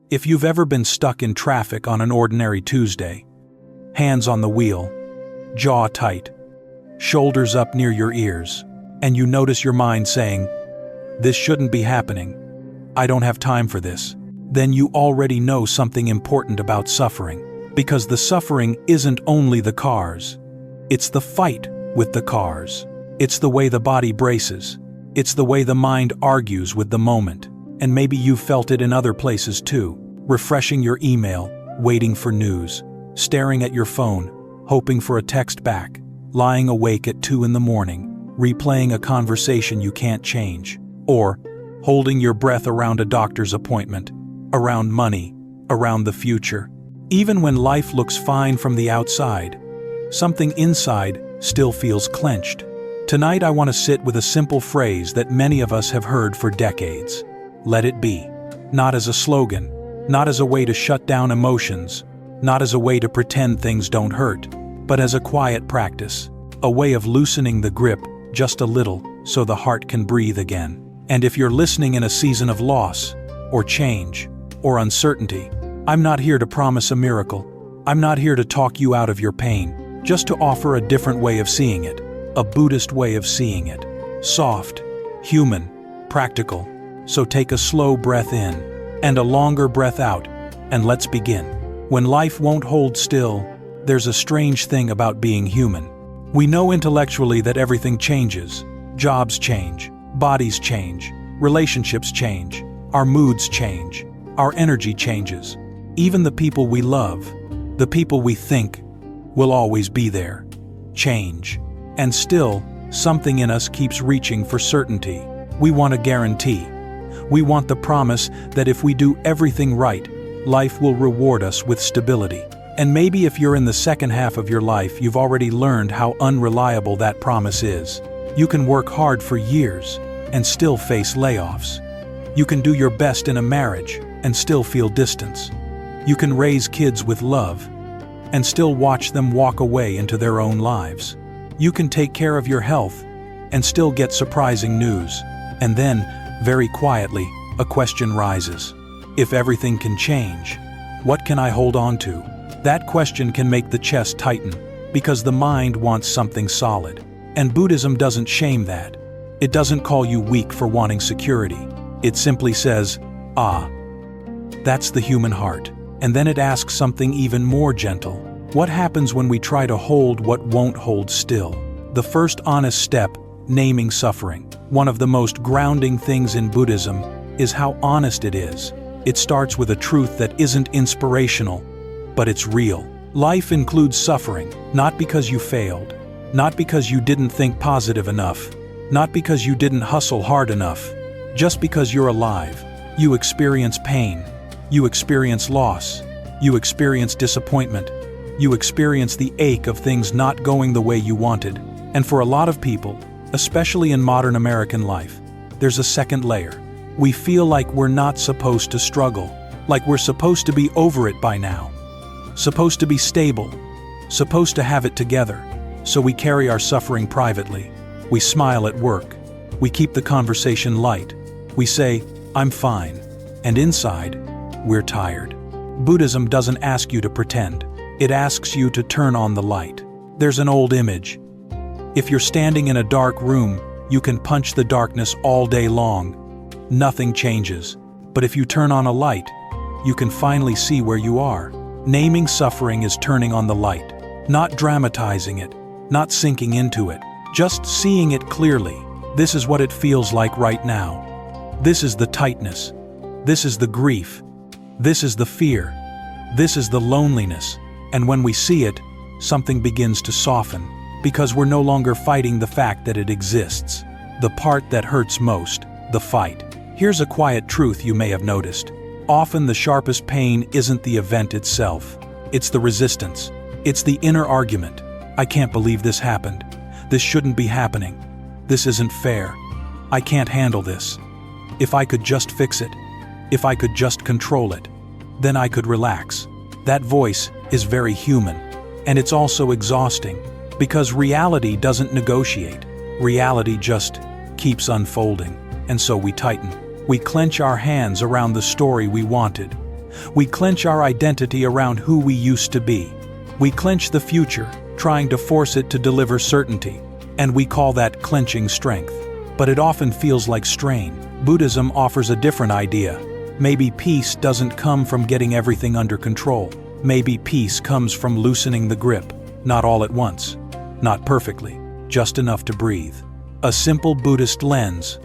If you've ever been stuck in traffic on an ordinary Tuesday, hands on the wheel, jaw tight, shoulders up near your ears, and you notice your mind saying, "This shouldn't be happening. I don't have time for this," then you already know something important about suffering. Because the suffering isn't only the cars. It's the fight with the cars. It's the way the body braces. It's the way the mind argues with the moment. And maybe you've felt it in other places too. Refreshing your email, waiting for news, staring at your phone, hoping for a text back, lying awake at 2 a.m, replaying a conversation you can't change, or holding your breath around a doctor's appointment, around money, around the future. Even when life looks fine from the outside, something inside still feels clenched. Tonight I want to sit with a simple phrase that many of us have heard for decades. Let it be. Not as a slogan, not as a way to shut down emotions, not as a way to pretend things don't hurt, but as a quiet practice, a way of loosening the grip just a little so the heart can breathe again. And if you're listening in a season of loss, or change, or uncertainty, I'm not here to promise a miracle. I'm not here to talk you out of your pain, just to offer a different way of seeing it, a Buddhist way of seeing it. Soft, human, practical. So take a slow breath in, and a longer breath out, and let's begin. When life won't hold still, there's a strange thing about being human. We know intellectually that everything changes. Jobs change, bodies change, relationships change, our moods change, our energy changes. Even the people we love, the people we think, will always be there. Change. And still, something in us keeps reaching for certainty. We want a guarantee. We want the promise that if we do everything right, life will reward us with stability. And maybe if you're in the second half of your life, you've already learned how unreliable that promise is. You can work hard for years and still face layoffs. You can do your best in a marriage and still feel distance. You can raise kids with love and still watch them walk away into their own lives. You can take care of your health and still get surprising news. And then, very quietly, a question rises. If everything can change, what can I hold on to? That question can make the chest tighten, because the mind wants something solid. And Buddhism doesn't shame that. It doesn't call you weak for wanting security. It simply says, that's the human heart. And then it asks something even more gentle. What happens when we try to hold what won't hold still? The first honest step, naming suffering. One of the most grounding things in Buddhism is how honest it is. It starts with a truth that isn't inspirational, but it's real. Life includes suffering, not because you failed, not because you didn't think positive enough, not because you didn't hustle hard enough, just because you're alive. You experience pain. You experience loss. You experience disappointment. You experience the ache of things not going the way you wanted. And for a lot of people, especially in modern American life, there's a second layer. We feel like we're not supposed to struggle, like we're supposed to be over it by now, supposed to be stable, supposed to have it together. So we carry our suffering privately. We smile at work. We keep the conversation light. We say, "I'm fine." And inside, we're tired. Buddhism doesn't ask you to pretend. It asks you to turn on the light. There's an old image. If you're standing in a dark room, you can punch the darkness all day long. Nothing changes. But if you turn on a light, you can finally see where you are. Naming suffering is turning on the light. Not dramatizing it, not sinking into it, just seeing it clearly. This is what it feels like right now. This is the tightness. This is the grief. This is the fear. This is the loneliness. And when we see it, something begins to soften, because we're no longer fighting the fact that it exists. The part that hurts most, the fight. Here's a quiet truth you may have noticed. Often the sharpest pain isn't the event itself. It's the resistance. It's the inner argument. I can't believe this happened. This shouldn't be happening. This isn't fair. I can't handle this. If I could just fix it, if I could just control it, then I could relax. That voice is very human, and it's also exhausting, because reality doesn't negotiate. Reality just keeps unfolding, and so we tighten. We clench our hands around the story we wanted. We clench our identity around who we used to be. We clench the future, trying to force it to deliver certainty. And we call that clenching strength. But it often feels like strain. Buddhism offers a different idea. Maybe peace doesn't come from getting everything under control. Maybe peace comes from loosening the grip, not all at once, not perfectly, just enough to breathe. A simple Buddhist lens.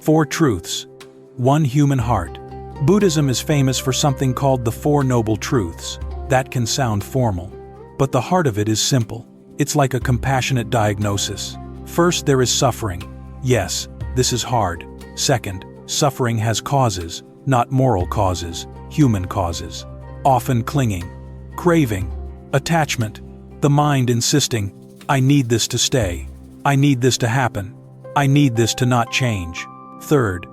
4 truths. 1 human heart. Buddhism is famous for something called the 4 Noble Truths. That can sound formal, but the heart of it is simple. It's like a compassionate diagnosis. First, there is suffering. Yes, this is hard. Second, suffering has causes, not moral causes, human causes. Often clinging, craving, attachment, the mind insisting, I need this to stay, I need this to happen, I need this to not change. Third,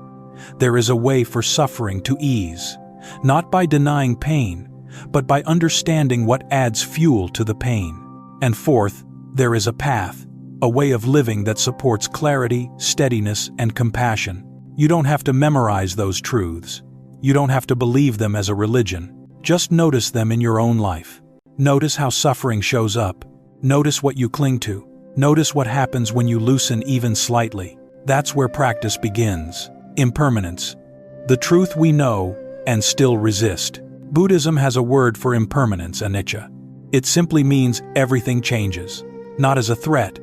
there is a way for suffering to ease, not by denying pain, but by understanding what adds fuel to the pain. And fourth, there is a path, a way of living that supports clarity, steadiness, and compassion. You don't have to memorize those truths. You don't have to believe them as a religion. Just notice them in your own life. Notice how suffering shows up. Notice what you cling to. Notice what happens when you loosen even slightly. That's where practice begins. Impermanence. The truth we know and still resist. Buddhism has a word for impermanence, anicca. It simply means everything changes. Not as a threat,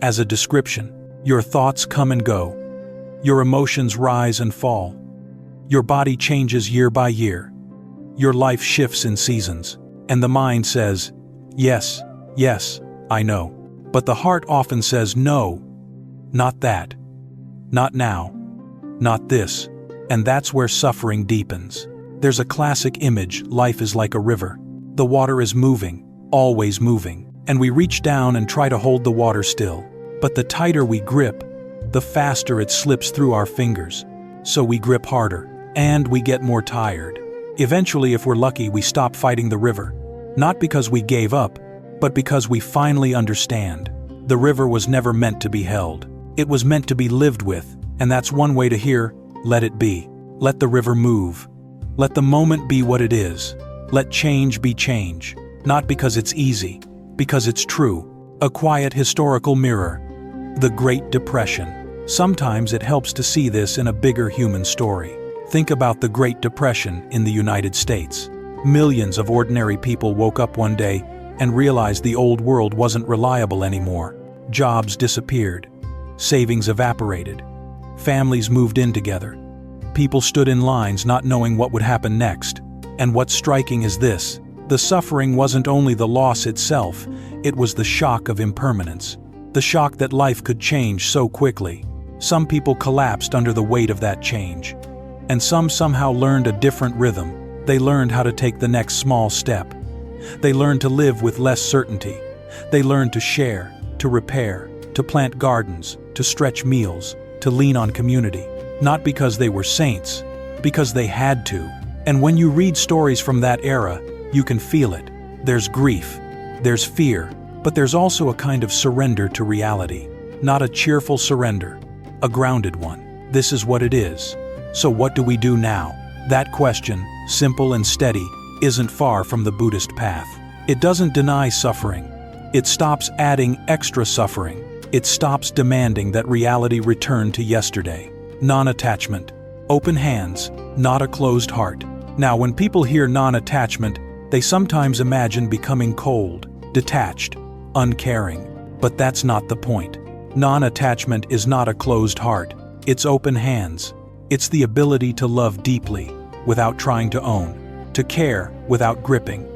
as a description. Your thoughts come and go. Your emotions rise and fall. Your body changes year by year. Your life shifts in seasons. And the mind says, yes, yes, I know. But the heart often says no, not that, not now, not this. And that's where suffering deepens. There's a classic image: life is like a river. The water is moving, always moving, and we reach down and try to hold the water still. But the tighter we grip, the faster it slips through our fingers. So we grip harder, and we get more tired. Eventually, if we're lucky, we stop fighting the river. Not because we gave up, but because we finally understand. The river was never meant to be held. It was meant to be lived with, and that's one way to hear, let it be. Let the river move. Let the moment be what it is. Let change be change. Not because it's easy, because it's true. A quiet historical mirror. The Great Depression. Sometimes it helps to see this in a bigger human story. Think about the Great Depression in the United States. Millions of ordinary people woke up one day and realized the old world wasn't reliable anymore. Jobs disappeared. Savings evaporated. Families moved in together. People stood in lines not knowing what would happen next. And what's striking is this: the suffering wasn't only the loss itself, it was the shock of impermanence. The shock that life could change so quickly. Some people collapsed under the weight of that change. And some somehow learned a different rhythm. They learned how to take the next small step. They learned to live with less certainty. They learned to share, to repair, to plant gardens, to stretch meals, to lean on community. Not because they were saints, because they had to. And when you read stories from that era, you can feel it. There's grief, there's fear, but there's also a kind of surrender to reality. Not a cheerful surrender, a grounded one. This is what it is. So what do we do now? That question, simple and steady, isn't far from the Buddhist path. It doesn't deny suffering. It stops adding extra suffering. It stops demanding that reality return to yesterday. Non-attachment. Open hands, not a closed heart. Now, when people hear non-attachment, they sometimes imagine becoming cold, detached, uncaring. But that's not the point. Non-attachment is not a closed heart. It's open hands. It's the ability to love deeply, without trying to own, to care without gripping,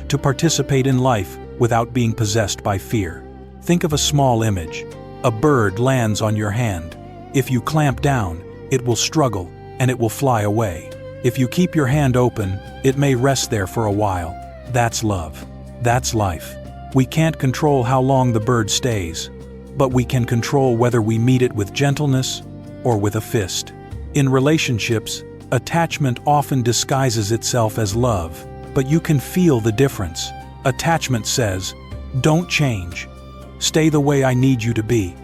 to participate in life without being possessed by fear. Think of a small image. A bird lands on your hand. If you clamp down, it will struggle and it will fly away. If you keep your hand open, it may rest there for a while. That's love. That's life. We can't control how long the bird stays, but we can control whether we meet it with gentleness or with a fist. In relationships, attachment often disguises itself as love, but you can feel the difference. Attachment says, "Don't change. Stay the way I need you to be.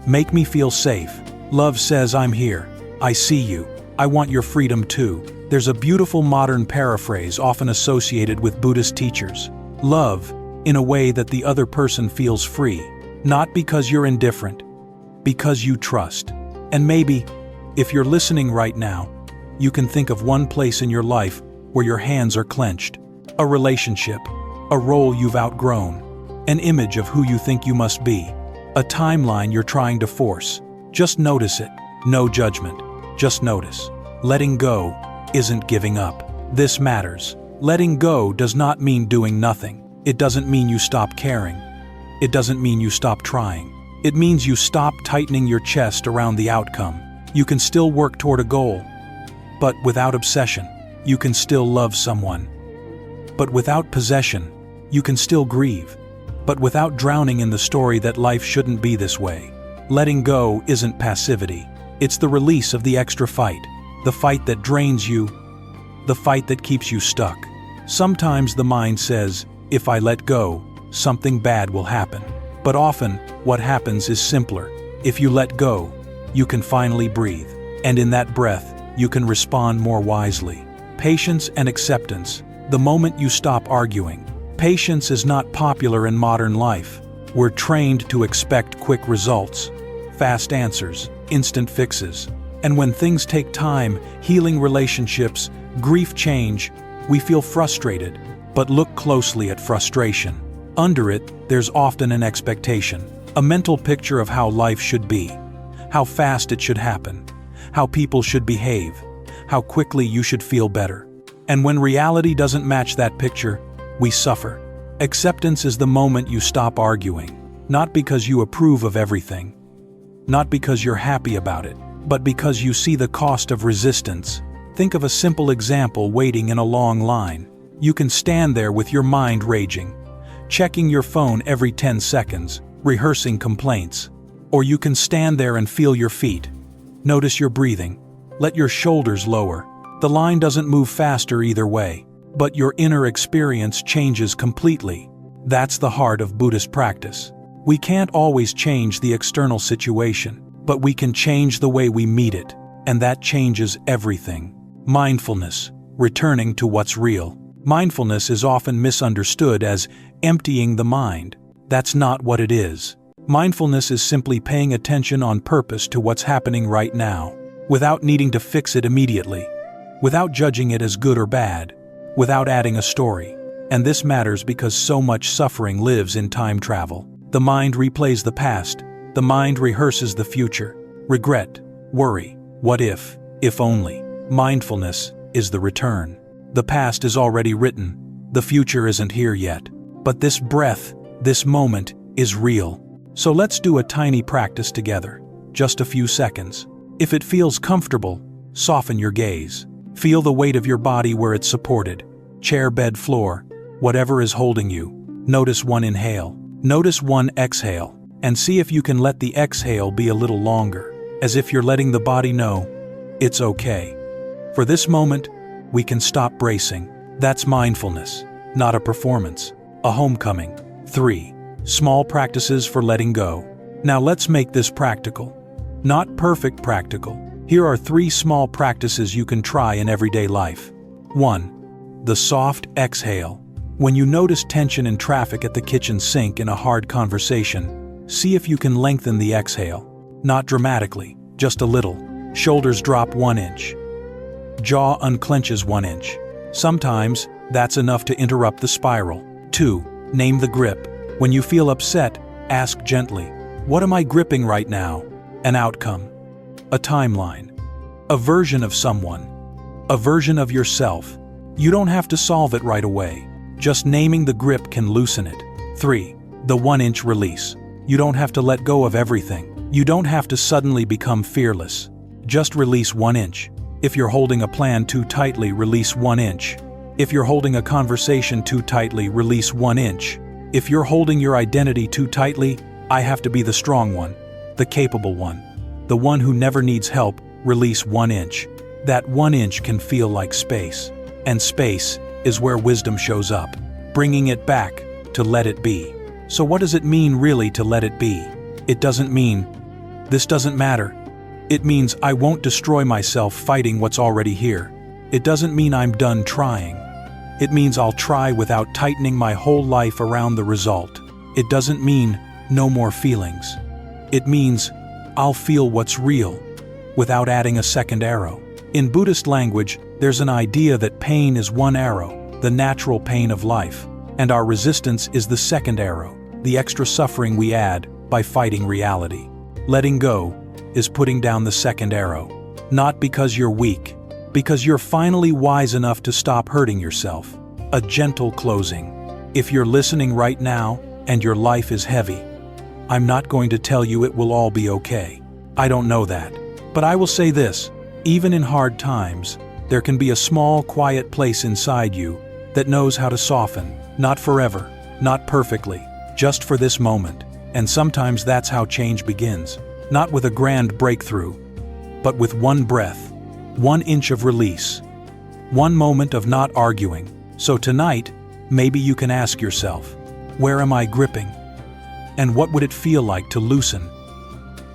Make me feel safe." Love says, "I'm here. I see you. I want your freedom too." There's a beautiful modern paraphrase often associated with Buddhist teachers. Love, in a way that the other person feels free, not because you're indifferent, because you trust. And maybe, if you're listening right now, you can think of one place in your life where your hands are clenched. A relationship, a role you've outgrown, an image of who you think you must be, a timeline you're trying to force. Just notice it. No judgment. Just notice. Letting go isn't giving up. This matters. Letting go does not mean doing nothing. It doesn't mean you stop caring. It doesn't mean you stop trying. It means you stop tightening your chest around the outcome. You can still work toward a goal, but without obsession. You can still love someone, but without possession. You can still grieve, but without drowning in the story that life shouldn't be this way. Letting go isn't passivity. It's the release of the extra fight, the fight that drains you, the fight that keeps you stuck. Sometimes the mind says, if I let go, something bad will happen. But often, what happens is simpler. If you let go, you can finally breathe. And in that breath, you can respond more wisely. Patience and acceptance. The moment you stop arguing. Patience is not popular in modern life. We're trained to expect quick results, fast answers, instant fixes. And when things take time, healing relationships, grief change, we feel frustrated. But look closely at frustration. Under it, there's often an expectation, a mental picture of how life should be, how fast it should happen, how people should behave, how quickly you should feel better. And when reality doesn't match that picture, we suffer. Acceptance is the moment you stop arguing, not because you approve of everything, not because you're happy about it, but because you see the cost of resistance. Think of a simple example: waiting in a long line. You can stand there with your mind raging, checking your phone every 10 seconds, rehearsing complaints. Or you can stand there and feel your feet. Notice your breathing. Let your shoulders lower. The line doesn't move faster either way, but your inner experience changes completely. That's the heart of Buddhist practice. We can't always change the external situation, but we can change the way we meet it, and that changes everything. Mindfulness, returning to what's real. Mindfulness is often misunderstood as emptying the mind. That's not what it is. Mindfulness is simply paying attention on purpose to what's happening right now, without needing to fix it immediately, without judging it as good or bad, without adding a story. And this matters because so much suffering lives in time travel. The mind replays the past. The mind rehearses the future. Regret, worry, what if only. Mindfulness is the return. The past is already written. The future isn't here yet. But this breath, this moment, is real. So let's do a tiny practice together. Just a few seconds. If it feels comfortable, soften your gaze. Feel the weight of your body where it's supported. Chair, bed, floor, whatever is holding you. Notice one inhale. Notice one exhale. And see if you can let the exhale be a little longer, as if you're letting the body know it's okay. For this moment, we can stop bracing. That's mindfulness, not a performance, a homecoming. 3. Small practices for letting go. Now let's make this practical. Not perfect practical. Here are 3 small practices you can try in everyday life. 1. The soft exhale. When you notice tension in traffic at the kitchen sink in a hard conversation, see if you can lengthen the exhale. Not dramatically, just a little. Shoulders drop 1 inch. Jaw unclenches 1 inch. Sometimes, that's enough to interrupt the spiral. 2. Name the grip. When you feel upset, ask gently, what am I gripping right now? An outcome. A timeline. A version of someone. A version of yourself. You don't have to solve it right away. Just naming the grip can loosen it. 3. The 1 inch release. You don't have to let go of everything. You don't have to suddenly become fearless. Just release 1 inch. If you're holding a plan too tightly, release 1 inch. If you're holding a conversation too tightly, release 1 inch. If you're holding your identity too tightly, I have to be the strong one, the capable one, the one who never needs help, release 1 inch. That 1 inch can feel like space. And space is where wisdom shows up, bringing it back to let it be. So what does it mean really to let it be? It doesn't mean, this doesn't matter. It means I won't destroy myself fighting what's already here. It doesn't mean I'm done trying. It means I'll try without tightening my whole life around the result. It doesn't mean no more feelings. It means I'll feel what's real without adding a second arrow. In Buddhist language, there's an idea that pain is one arrow, the natural pain of life, and our resistance is the second arrow, the extra suffering we add by fighting reality. Letting go is putting down the second arrow, not because you're weak, because you're finally wise enough to stop hurting yourself. A gentle closing. If you're listening right now and your life is heavy, I'm not going to tell you it will all be okay. I don't know that. But I will say this, even in hard times, there can be a small, quiet place inside you that knows how to soften, not forever, not perfectly, just for this moment. And sometimes that's how change begins, not with a grand breakthrough, but with one breath, 1 inch of release, 1 moment of not arguing. So tonight, maybe you can ask yourself, where am I gripping? And what would it feel like to loosen?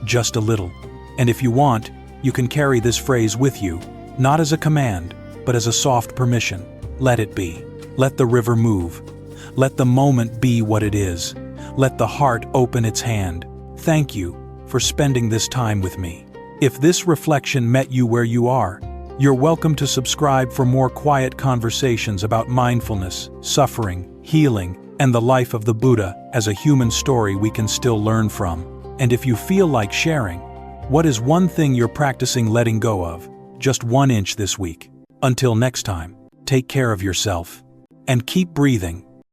Just a little. And if you want, you can carry this phrase with you, not as a command, but as a soft permission. Let it be. Let the river move. Let the moment be what it is. Let the heart open its hand. Thank you for spending this time with me. If this reflection met you where you are, you're welcome to subscribe for more quiet conversations about mindfulness, suffering, healing, and the life of the Buddha as a human story we can still learn from. And if you feel like sharing, what is one thing you're practicing letting go of, just 1 inch this week? Until next time, take care of yourself and keep breathing.